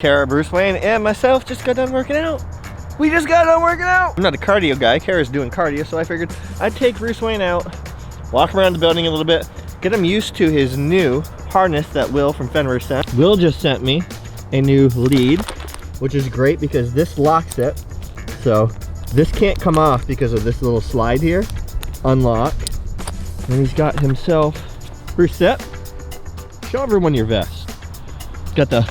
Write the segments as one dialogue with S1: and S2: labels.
S1: Kara, Bruce Wayne, and myself just got done working out. We just got done working out. I'm not a cardio guy. Kara's doing cardio, so I figured I'd take Bruce Wayne out, walk around the building a little bit, get him used to his new harness that Will from Fenrir sent. Will just sent me a new lead, which is great because this locks it. So this can't come off because of this little slide here. Unlock. And he's got himself, Bruce, sit. Show everyone your vest. It's got the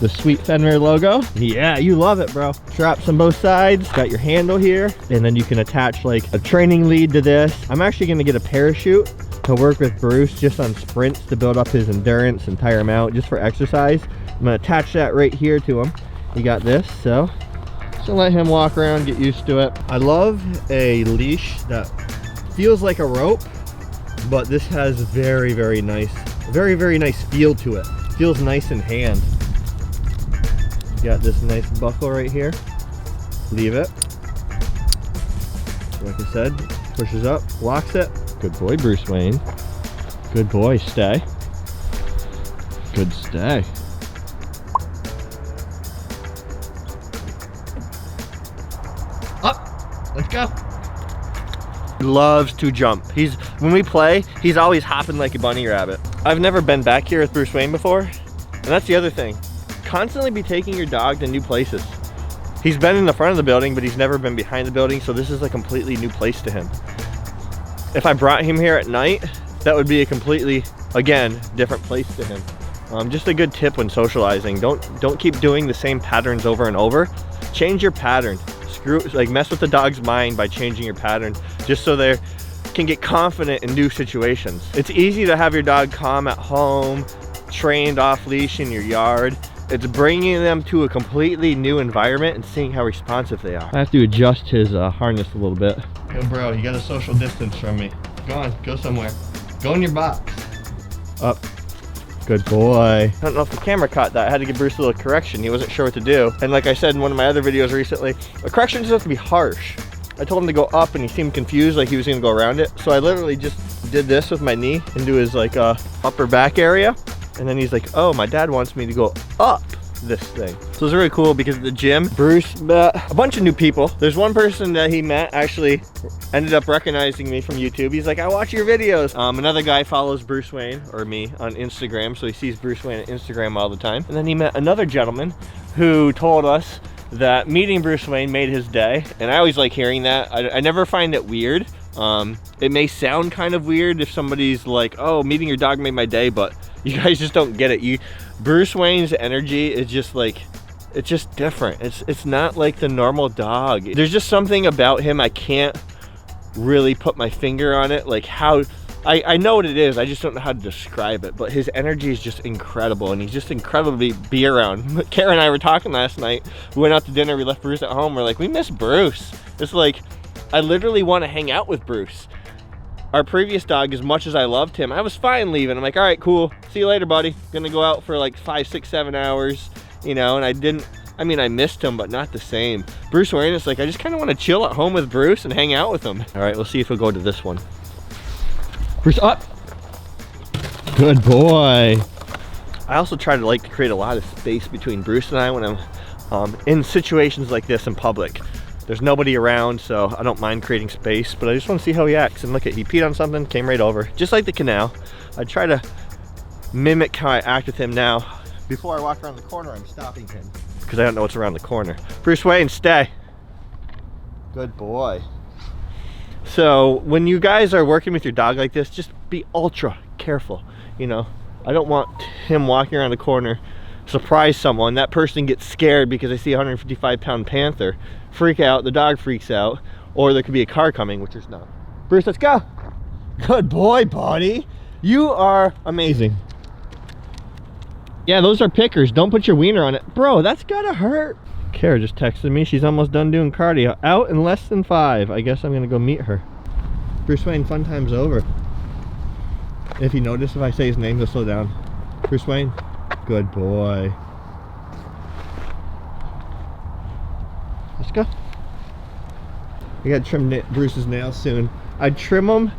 S1: sweet Fenrir logo. Yeah, you love it, bro. Straps on both sides, got your handle here, and then you can attach like a training lead to this. I'm actually gonna get a parachute to work with Bruce just on sprints to build up his endurance and tire him out just for exercise. I'm gonna attach that right here to him. You got this, so let him walk around, get used to it. I love a leash that feels like a rope, but this has very, very nice feel to it. Feels nice in hand. Got this nice buckle right here. Leave it. Like I said, pushes up, locks it. Good boy, Bruce Wayne. Good boy, stay. Good stay. Up, let's go. He loves to jump. When we play, he's always hopping like a bunny rabbit. I've never been back here with Bruce Wayne before, and that's the other thing. Constantly be taking your dog to new places. He's been in the front of the building, but he's never been behind the building, so this is a completely new place to him. If I brought him here at night, that would be a completely, again, different place to him. Just a good tip when socializing. Don't keep doing the same patterns over and over. Change your pattern. Mess with the dog's mind by changing your pattern, just so they can get confident in new situations. It's easy to have your dog calm at home, trained off leash in your yard. It's bringing them to a completely new environment and seeing how responsive they are. I have to adjust his harness a little bit. Yo, bro, you got a social distance from me. Go on, go somewhere. Go in your box. Up. Good boy. I don't know if the camera caught that. I had to give Bruce a little correction. He wasn't sure what to do. And like I said in one of my other videos recently, a correction doesn't have to be harsh. I told him to go up and he seemed confused, like he was gonna go around it. So I literally just did this with my knee into his upper back area. And then he's like, oh, my dad wants me to go up this thing. So it's really cool because at the gym, Bruce met a bunch of new people. There's one person that he met actually ended up recognizing me from YouTube. He's like, I watch your videos. Another guy follows Bruce Wayne, or me, on Instagram. So he sees Bruce Wayne on Instagram all the time. And then he met another gentleman who told us that meeting Bruce Wayne made his day. And I always like hearing that. I never find it weird. It may sound kind of weird if somebody's like, oh, meeting your dog made my day, but you guys just don't get it. Bruce Wayne's energy is just like, it's just different. It's not like the normal dog. There's just something about him. I can't really put my finger on it. Like how, I know what it is. I just don't know how to describe it, but his energy is just incredible. And he's just incredible to be around. Kara and I were talking last night. We went out to dinner. We left Bruce at home. We're like, we miss Bruce. It's like, I literally want to hang out with Bruce. Our previous dog, as much as I loved him, I was fine leaving. I'm like, all right, cool. See you later, buddy. Gonna go out for like 5, 6, 7 hours, you know, and I missed him, but not the same. Bruce Wayne, it's like, I just kind of want to chill at home with Bruce and hang out with him. All right, we'll see if he'll go to this one. Bruce, up. Good boy. I also try to create a lot of space between Bruce and I when I'm in situations like this in public. There's nobody around, so I don't mind creating space, but I just want to see how he acts. And look at, he peed on something, came right over. Just like the canal. I try to mimic how I act with him now. Before I walk around the corner, I'm stopping him because I don't know what's around the corner. Bruce Wayne, stay. Good boy. So when you guys are working with your dog like this, just be ultra careful. You know, I don't want him walking around the corner, surprise someone, that person gets scared because they see a 155-pound panther, freak out, the dog freaks out, or there could be a car coming, which there's not. Bruce, let's go. Good boy, buddy. You are amazing. Yeah, those are pickers. Don't put your wiener on it. Bro, that's gotta hurt. Kara just texted me. She's almost done doing cardio. Out in less than 5. I guess I'm gonna go meet her. Bruce Wayne, fun time's over. If you notice, if I say his name, he'll slow down. Bruce Wayne. Good boy. Let's go. I gotta trim Bruce's nails soon. I trim them.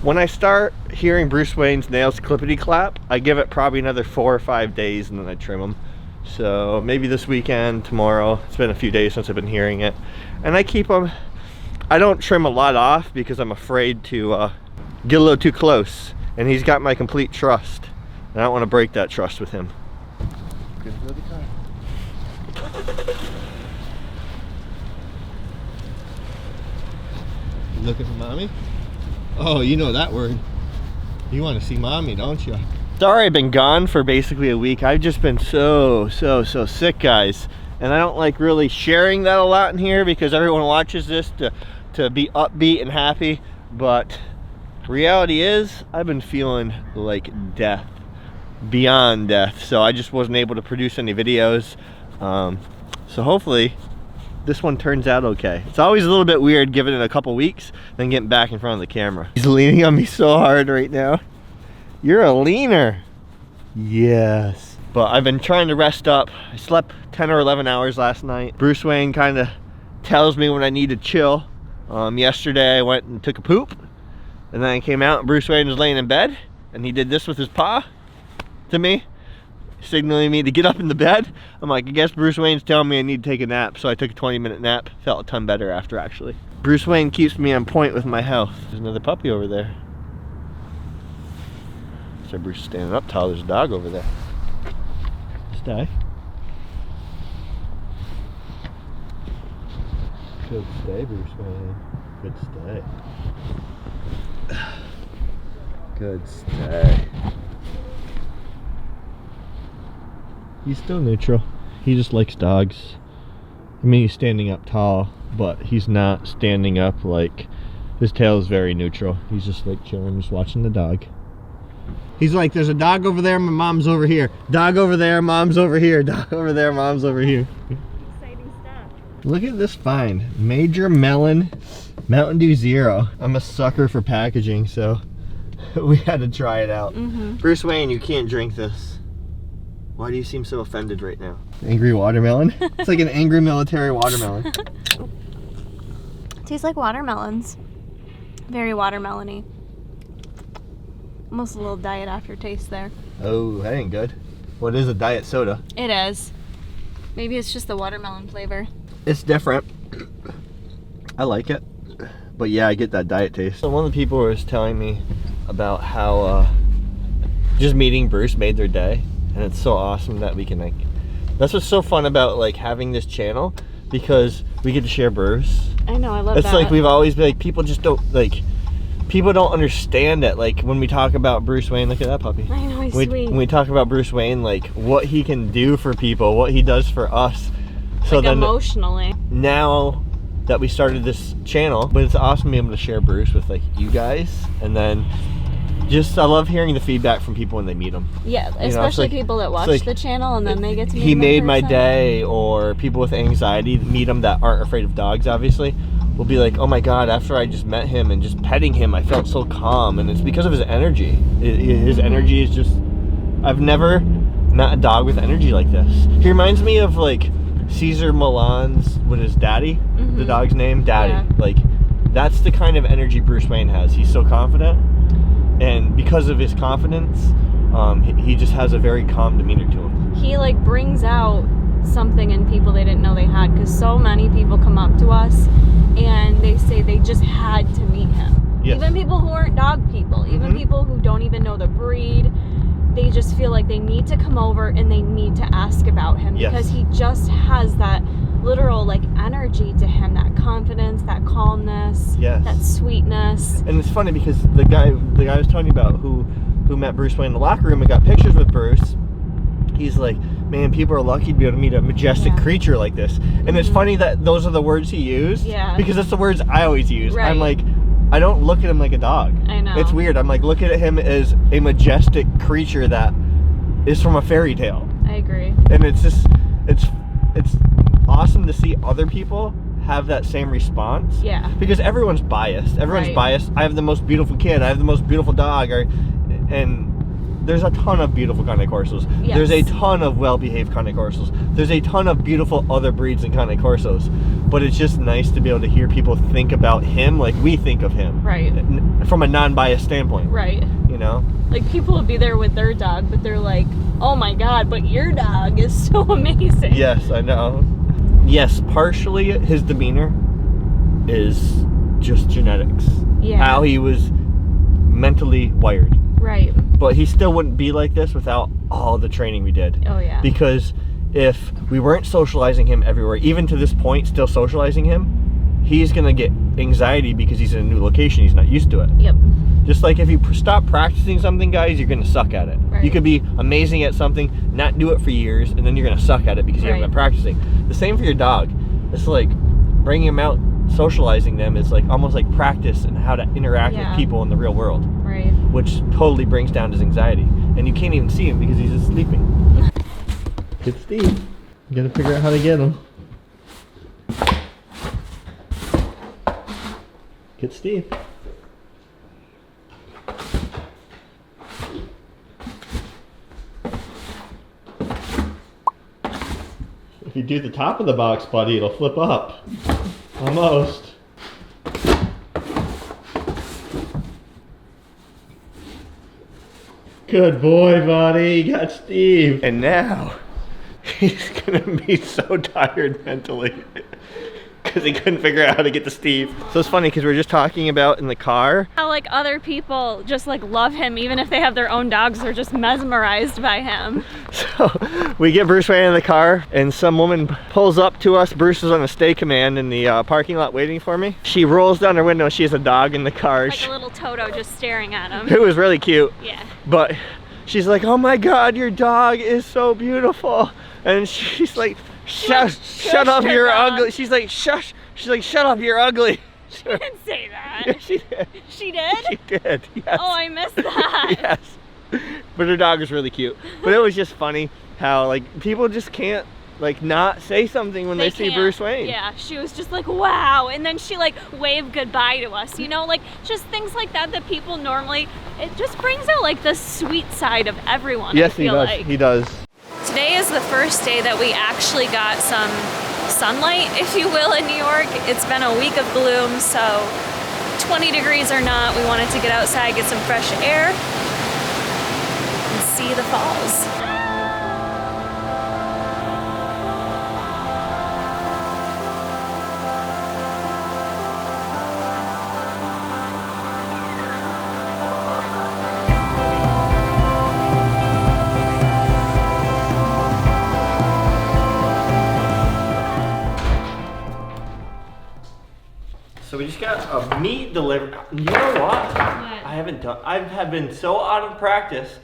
S1: When I start hearing Bruce Wayne's nails clippity clap, I give it probably another 4 or 5 days and then I trim them. So maybe this weekend, tomorrow. It's been a few days since I've been hearing it. And I keep them, I don't trim a lot off because I'm afraid to get a little too close. And he's got my complete trust. And I don't want to break that trust with him. Looking for mommy? Oh, you know that word. You want to see mommy, don't you? Sorry I've been gone for basically a week. I've just been so sick, guys. And I don't like really sharing that a lot in here because everyone watches this to be upbeat and happy. But reality is, I've been feeling like death. Beyond death. So I just wasn't able to produce any videos. So hopefully this one turns out okay. It's always a little bit weird giving it a couple weeks, then getting back in front of the camera. He's leaning on me so hard right now. You're a leaner. Yes. But I've been trying to rest up. I slept 10 or 11 hours last night. Bruce Wayne kind of tells me when I need to chill. Yesterday I went and took a poop, and then I came out and Bruce Wayne was laying in bed, and he did this with his paw to me, signaling me to get up in the bed. I'm like, I guess Bruce Wayne's telling me I need to take a nap. So I took a 20-minute nap. Felt a ton better after, actually. Bruce Wayne keeps me on point with my health. There's another puppy over there. So Bruce is standing up tall. There's a dog over there. Stay. Good stay, Bruce Wayne. Good stay. Good stay. He's still neutral. He just likes dogs. I mean, he's standing up tall, but he's not standing up like, his tail is very neutral. He's just like chilling, just watching the dog. He's like, there's a dog over there, my mom's over here. Dog over there, mom's over here. Dog over there, mom's over here.
S2: Exciting stuff.
S1: Look at this find. Major Melon Mountain Dew Zero. I'm a sucker for packaging, so we had to try it out. Bruce Wayne, you can't drink this. Why do you seem so offended right now? Angry watermelon? It's like an angry military watermelon.
S2: Tastes like watermelons. Very watermelony. Almost a little diet aftertaste there.
S1: Oh, that ain't good. What is a diet soda?
S2: It is. Maybe it's just the watermelon flavor.
S1: It's different. I like it. But yeah, I get that diet taste. So one of the people was telling me about how just meeting Bruce made their day. And it's so awesome that we can, like, that's what's so fun about like having this channel, because we get to share Bruce.
S2: I know, I love that.
S1: It's like we've always been like, people just don't like, people don't understand it. Like when we talk about Bruce Wayne, look at that puppy.
S2: I know, he's sweet.
S1: When we talk about Bruce Wayne, like what he can do for people, what he does for us. So
S2: like
S1: then
S2: emotionally.
S1: Now that we started this channel, but it's awesome being able to share Bruce with like you guys, and then just I love hearing the feedback from people when they meet him.
S2: Yeah, especially
S1: like,
S2: people that watch
S1: like,
S2: the channel and then they get to meet
S1: he
S2: him
S1: made
S2: in
S1: my
S2: person.
S1: day, or people with anxiety meet him that aren't afraid of dogs, obviously, will be like, oh my god, after I just met him and just petting him, I felt so calm. And it's because of his energy. His energy is just, I've never met a dog with energy like this. He reminds me of like Caesar Milan's, with his daddy, the dog's name, Daddy.
S2: Yeah.
S1: Like that's the kind of energy Bruce Wayne has. He's so confident, and because of his confidence, he just has a very calm demeanor to him.
S2: He like brings out something in people they didn't know they had, because so many people come up to us and they say they just had to meet him.
S1: Yes.
S2: Even people who aren't dog people, even people who don't even know the breed, they just feel like they need to come over and they need to ask about him, because he just has that literal like energy to him, that confidence, that calmness, that sweetness.
S1: And it's funny because the guy I was telling you about who met Bruce Wayne in the locker room and got pictures with Bruce, he's like, man, people are lucky to be able to meet a majestic creature like this. And it's funny that those are the words he used, because that's the words I always use. I'm like, I don't look at him like a dog.
S2: I know.
S1: It's weird. I'm like looking at him as a majestic creature that is from a fairy tale.
S2: I agree.
S1: And it's just, it's awesome to see other people have that same response. Yeah. Because everyone's biased. Everyone's biased. I have the most beautiful kid. I have the most beautiful dog. And there's a ton of beautiful Cane Corsos. Yes. There's a ton of well-behaved Cane Corsos. There's a ton of beautiful other breeds in Cane Corsos. But it's just nice to be able to hear people think about him like we think of him. Right. From a non-biased standpoint. Right. You know?
S2: Like, people will be there with their dog, but they're like, oh my God, but your dog is so amazing.
S1: Yes, I know. Yes, partially his demeanor is just genetics.
S2: Yeah.
S1: How he was mentally wired.
S2: Right.
S1: But he still wouldn't be like this without all the training we did.
S2: Oh, yeah.
S1: Because if we weren't socializing him everywhere, even to this point, still socializing him, he's gonna get anxiety because he's in a new location, he's not used to it.
S2: Yep.
S1: Just like if you stop practicing something, guys, you're gonna suck at it.
S2: Right.
S1: You could be amazing at something, not do it for years, and then you're gonna suck at it because you haven't been practicing. The same for your dog. It's like bringing him out, socializing them is like almost like practice and how to interact with people in the real world.
S2: Right.
S1: Which totally brings down his anxiety. And you can't even see him because he's just sleeping. Get Steve. You gotta figure out how to get him. Get Steve. If you do the top of the box, buddy, it'll flip up. Almost. Good boy, buddy. You got Steve. And now, he's gonna be so tired mentally because he couldn't figure out how to get to Steve. So it's funny because we were just talking about in the car
S2: how like other people just like love him, even if they have their own dogs. They're just mesmerized by him.
S1: So we get Bruce Wayne in the car and some woman pulls up to us. Bruce is on a stay command in the parking lot waiting for me. She rolls down her window and she has a dog in the car.
S2: Like a little Toto just staring at him.
S1: It was really cute.
S2: Yeah.
S1: But she's like, oh my God, your dog is so beautiful. And she's like, shut up, you're ugly. She's like, shush. She's like, shut up, you're ugly.
S2: She didn't say that.
S1: Yeah, she did.
S2: She did?
S1: She did, yes.
S2: Oh, I missed that.
S1: Yes. But her dog is really cute. But it was just funny how like people just can't like not say something when they see Bruce Wayne.
S2: Yeah, she was just like, wow. And then she like waved goodbye to us, you know, like just things like that that people normally, it just brings out like the sweet side of everyone.
S1: Yes,
S2: I feel like.
S1: He does.
S2: Today is the first day that we actually got some sunlight, if you will, in New York. It's been a week of gloom, so 20 degrees or not, we wanted to get outside, get some fresh air, and see the falls.
S1: So we just got a meat delivered. You know what? I've been so out of practice.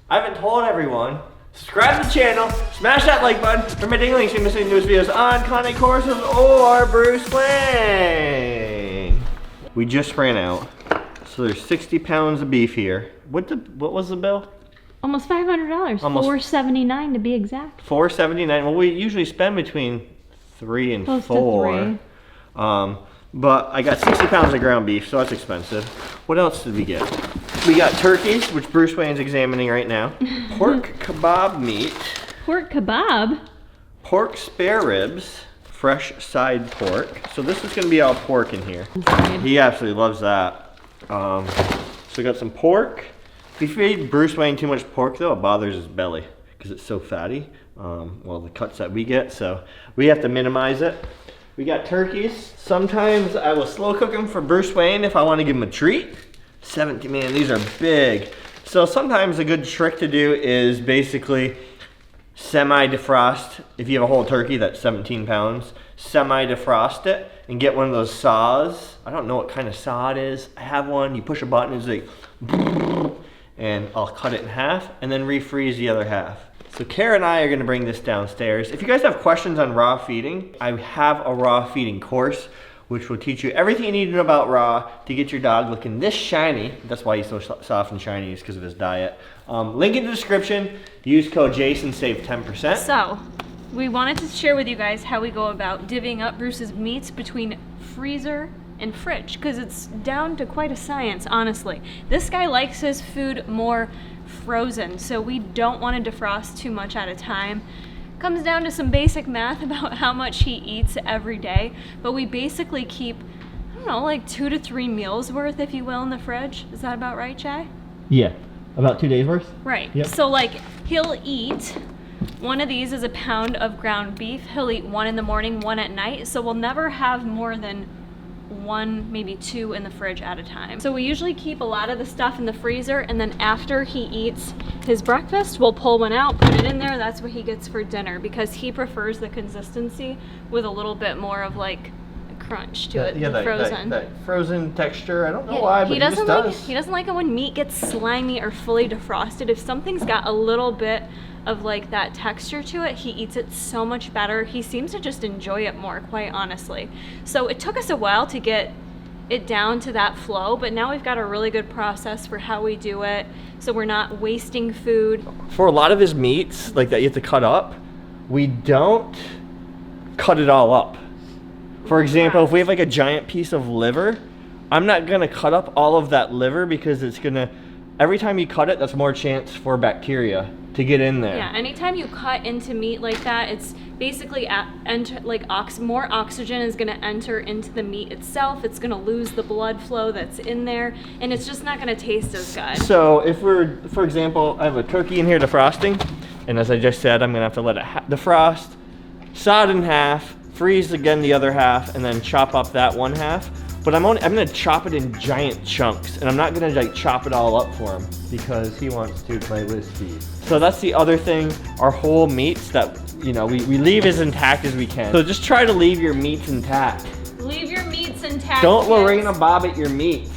S1: I haven't told everyone. Subscribe to the channel, smash that like button for my dinglings so you miss any newest videos on Cane Corso or Bruce Wayne. We just ran out. So there's 60 pounds of beef here. What was the bill?
S2: Almost $500. Almost $479 to be exact.
S1: $479. Well, we usually spend between $3 and
S2: Close
S1: $4.
S2: To $3.
S1: But I got 60 pounds of ground beef, so that's expensive. What else did we get? We got turkeys, which Bruce Wayne's examining right now. Pork kebab meat.
S2: Pork kebab?
S1: Pork spare ribs. Fresh side pork. So this is going to be all pork in here. He absolutely loves that. So we got some pork. If you feed Bruce Wayne too much pork, though, it bothers his belly because it's so fatty. Well, the cuts that we get, so we have to minimize it. We got turkeys. Sometimes I will slow cook them for Bruce Wayne if I want to give him a treat. 17, man, these are big. So sometimes a good trick to do is basically semi-defrost. If you have a whole turkey that's 17 pounds, semi-defrost it and get one of those saws. I don't know what kind of saw it is. I have one. You push a button, it's like, and I'll cut it in half and then refreeze the other half. So Kara and I are gonna bring this downstairs. If you guys have questions on raw feeding, I have a raw feeding course which will teach you everything you need to know about raw to get your dog looking this shiny. That's why he's so soft and shiny, is because of his diet. Link in the description. Use code Jason, save 10%.
S2: So, we wanted to share with you guys how we go about divvying up Bruce's meats between freezer and fridge, because it's down to quite a science, honestly. This guy likes his food more frozen, so we don't want to defrost too much at a time. Comes down to some basic math about how much he eats every day, but we basically keep, I don't know, like 2 to 3 meals worth, if you will, in the fridge. Is that about right, Chai?
S1: Yeah. About 2 days worth?
S2: Right.
S1: Yep.
S2: So like he'll eat, one of these is a pound of ground beef. He'll eat one in the morning, one at night. So we'll never have more than one, maybe two in the fridge at a time. So we usually keep a lot of the stuff in the freezer, and then after he eats his breakfast, we'll pull one out, put it in there. That's what he gets for dinner, because he prefers the consistency with a little bit more of like crunch to it.
S1: Yeah,
S2: frozen.
S1: that frozen texture. I don't know why, but he just does.
S2: He doesn't like it when meat gets slimy or fully defrosted. If something's got a little bit of like that texture to it, he eats it so much better. He seems to just enjoy it more, quite honestly. So it took us a while to get it down to that flow, but now we've got a really good process for how we do it, so we're not wasting food.
S1: For a lot of his meats, like that you have to cut up, we don't cut it all up. For example, if we have like a giant piece of liver, I'm not gonna cut up all of that liver, because it's gonna, every time you cut it, that's more chance for bacteria to get in there.
S2: Yeah, anytime you cut into meat like that, it's basically more oxygen is gonna enter into the meat itself. It's gonna lose the blood flow that's in there, and it's just not gonna taste as good.
S1: So if we're, for example, I have a turkey in here defrosting, and as I just said, I'm gonna have to let it defrost, saw it in half, freeze again the other half, and then chop up that one half. But I'm gonna chop it in giant chunks, and I'm not gonna like chop it all up for him, because he wants to play with Steve. So that's the other thing, our whole meats that, you know, we leave as intact as we can. So just try to leave your meats intact.
S2: Leave your meats intact.
S1: Don't
S2: kids.
S1: Lorena Bobbitt your meats.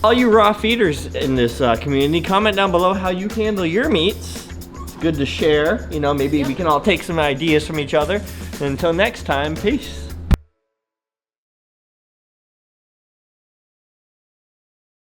S1: All you raw feeders in this community, comment down below how you handle your meats. It's good to share, you know, maybe we can all take some ideas from each other. And until next time, peace.